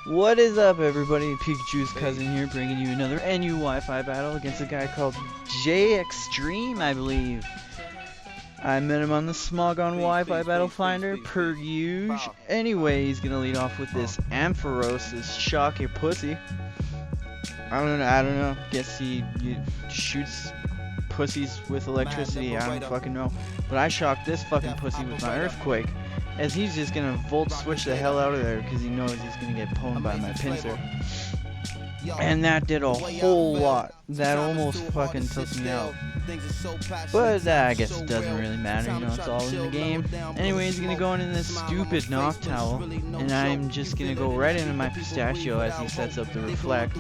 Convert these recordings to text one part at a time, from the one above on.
What is up, everybody? Pikachus Cuzzin here, bringing you another NU Wi-Fi battle against a guy called Jxtreme, I believe. I met him on the Smogon Wi-Fi Battle Finder, per usual. Anyway, he's gonna lead off with this Ampharos, this shocky pussy. I don't know. Guess he shoots pussies with electricity. I don't fucking know. But I shocked this fucking pussy with my earthquake, as he's just gonna volt switch the hell out of there because he knows he's gonna get pwned by my Pinsir. And that did a whole lot. That almost fucking took me out. But I guess it doesn't really matter, you know, it's all in the game. Anyway, he's gonna go into this stupid Noctowl, and I'm just gonna go right into my Pistachio as he sets up the Reflect.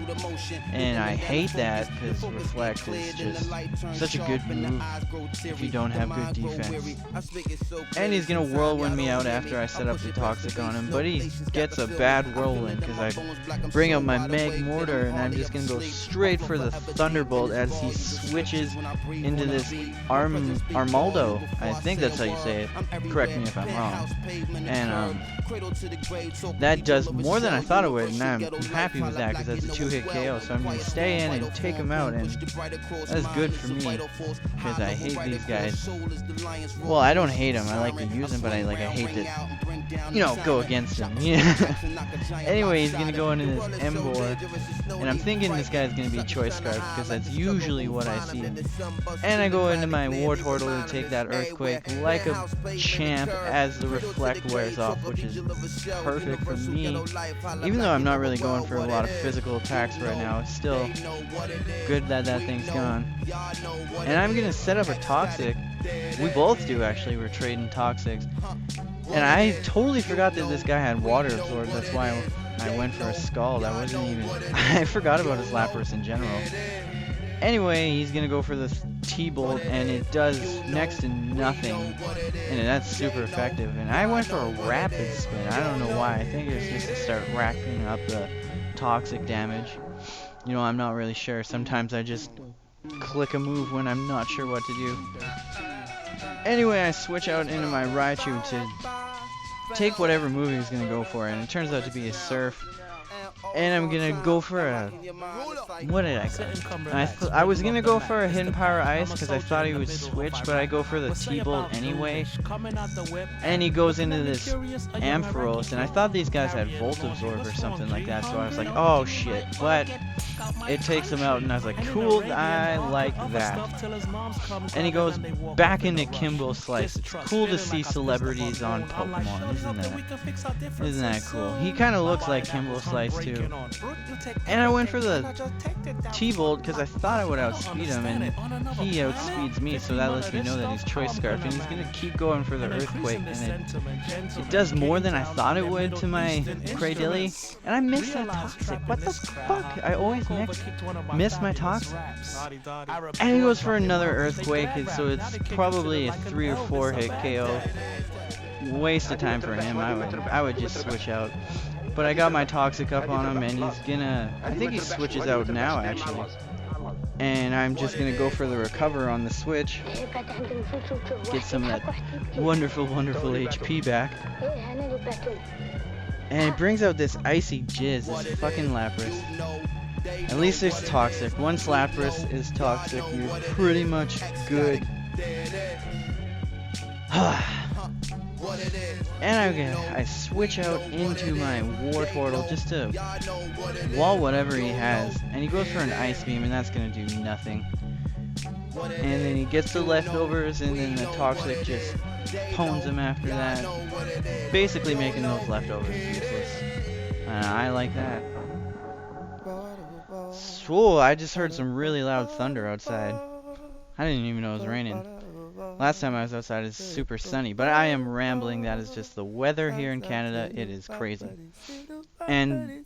And I hate that, because Reflect is just such a good move if you don't have good defense. And he's gonna Whirlwind me out after I set up the Toxic on him, but he gets a bad Whirlwind because I bring out my Magmortar, and I'm just gonna go straight for the Thunderbolt as he switches into this Armaldo. I think that's how you say it. Correct me if I'm wrong. And that does more than I thought it would, and I'm happy with that because that's a 2-hit KO. So I'm going to stay in and take him out, and that's good for me because I hate these guys. Well, I don't hate them. I like to use them, but I hate to, you know, go against them. Yeah. Anyway, he's going to go into this Emboar, and I'm thinking this guy's going to be Choice Scarf because that's usually what I see. And I go into my Wartortle to take that Earthquake like a champ as the Reflect wears off, which is perfect for me. Even though I'm not really going for a lot of physical attacks right now, it's still good that that thing's gone. And I'm going to set up a Toxic. We both do, actually. We're trading Toxics. And I totally forgot that this guy had Water Absorb. That's why I went for a Scald. I wasn't even... I forgot about his Lapras in general. Anyway, he's gonna go for this T-Bolt, and it does next to nothing, and that's super effective. And I went for a Rapid Spin. I don't know why. I think it was just to start racking up the Toxic damage. You know, I'm not really sure. Sometimes I just click a move when I'm not sure what to do. Anyway, I switch out into my Raichu to take whatever move he was gonna go for, and it turns out to be a Surf. And I'm gonna go for a... What did I go? I was gonna go for a Hidden Power Ice because I thought he would switch, but I go for the T-Bolt anyway. And he goes into this Ampharos, and I thought these guys had Volt Absorb or something like that, so I was like, oh shit. But it takes him out, and I was like, cool, I like that. And he goes back into Kimbo Slice. It's cool to see celebrities on Pokemon, isn't that cool? He kind of looks like Kimbo Slice too. And I went for the T-Bolt because I thought I would outspeed him, and he outspeeds me, so that lets me know that he's Choice Scarf, and he's gonna keep going for the Earthquake, and it does more than I thought it would to my Cradily, and I missed that Toxic. What the fuck? I always miss my Toxic. And he goes for another Earthquake, so it's probably a 3 or 4 hit KO. Waste of time for him. I would just switch out. But I got my Toxic up on him, and he's gonna... I think he switches out now, actually. And I'm just gonna go for the Recover on the switch. Get some of that wonderful, wonderful HP back. And it brings out this Icy Jizz, this fucking Lapras. At least it's Toxic. Once Lapras is Toxic, you're pretty much good. And I switch out into my Wartortle just to wall whatever he has, and he goes for an Ice Beam, and that's gonna do nothing. And then he gets the leftovers, and then the Toxic just pwns him after that, basically making those leftovers useless. And I like that. Whoa, I just heard some really loud thunder outside. I didn't even know it was raining. Last time I was outside, it's super sunny, but I am rambling. That is just the weather here in Canada. It is crazy. And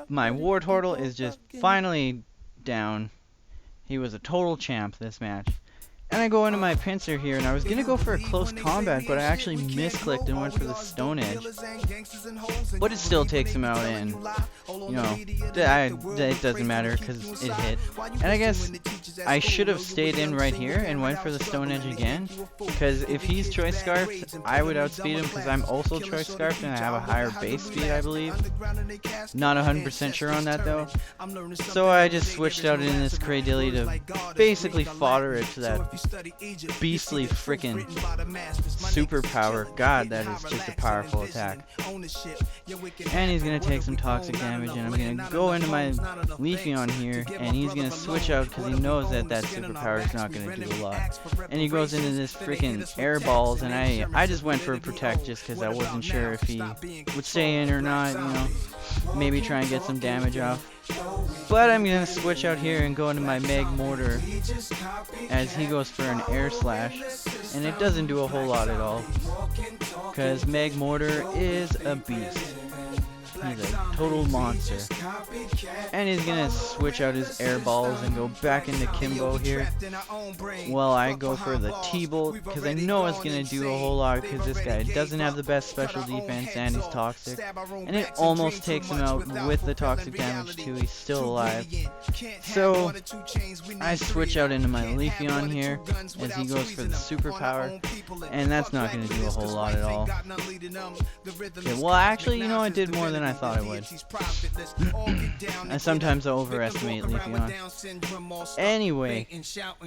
my Wartortle is just finally down. He was a total champ this match. And I go into my Pinsir here, and I was gonna go for a close combat, but I actually misclicked and went for the Stone Edge. But it still takes him out, and you know, it doesn't matter because it hit. And I guess I should have stayed in right here and went for the Stone Edge again, because if he's Choice Scarfed, I would outspeed him because I'm also Choice Scarfed and I have a higher base speed, I believe. Not 100% sure on that though. So I just switched out in this Cradily to basically fodder it to that beastly frickin' superpower. God, that is just a powerful attack. And he's gonna take some toxic damage, and I'm gonna go into my Leafeon here, and he's gonna switch out because he knows that that superpower is not gonna do a lot. And he goes into this freaking air balls, and I just went for a protect just because I wasn't sure if he would stay in or not, you know, maybe try and get some damage off. But I'm gonna switch out here and go into my Magmortar as he goes for an air slash, and it doesn't do a whole lot at all because Magmortar is a beast. He's a total monster. And he's gonna switch out his air balls and go back into Kimbo here. Well, I go for the T-Bolt because I know it's gonna do a whole lot because this guy doesn't have the best special defense and he's toxic. And it almost takes him out with the toxic damage too. He's still alive. So I switch out into my Leafeon here as he goes for the superpower. And that's not gonna do a whole lot at all. Okay, well, actually, you know, it did more than I thought it would. I sometimes overestimate Leafeon. Anyway,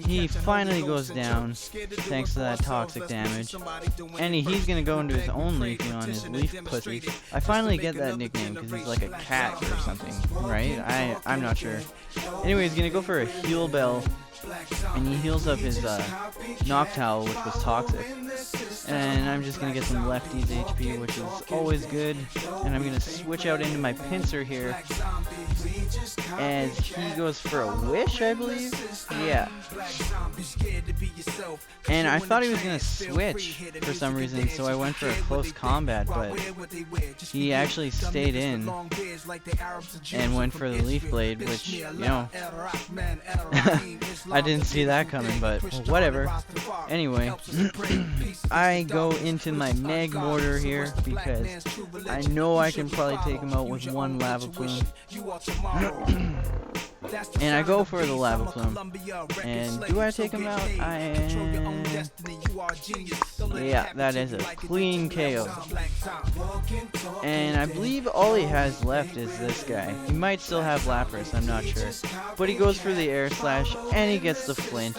he finally goes down thanks to that toxic damage. And he's gonna go into his own Leafeon, his Leaf Pussy. I finally get that nickname because he's like a cat or something, right? I'm not sure. Anyway, he's gonna go for a heal bell. And he heals up his Noctowl, which was toxic. And I'm just going to get some lefties HP, which is always good. And I'm going to switch out into my Pinsir here as he goes for a Wish, I believe? Yeah. And I thought he was going to switch for some reason, so I went for a close combat, but he actually stayed in and went for the Leaf Blade, which, you know, I didn't see that coming, but whatever. Anyway, I go into my Magmortar here because I know I can probably take him out with one Lava Plume. And I go for the Lava Plume. And do I take him out? Yeah, that is a clean KO. And I believe all he has left is this guy. He might still have Lapras, I'm not sure. But he goes for the air slash and he gets the flinch.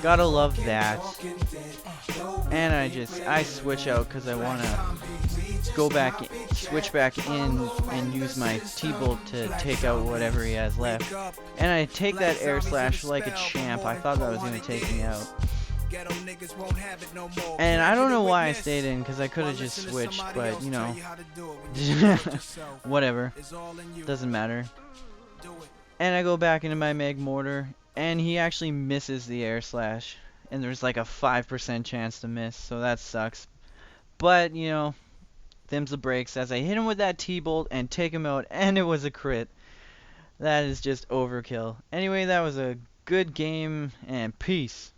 Gotta love that. And I switch out because I want to go back, switch back in and use my T-Bolt to take out whatever he has left. And I take that air slash like a champ. I thought that was going to take me out. And I don't know why I stayed in because I could have just switched, but you know, whatever, doesn't matter. And I go back into my Magmortar, and he actually misses the air slash, and there's like a 5% chance to miss, so that sucks. But you know, them's the breaks as I hit him with that T-Bolt and take him out, and it was a crit. That is just overkill. Anyway, that was a good game, and peace.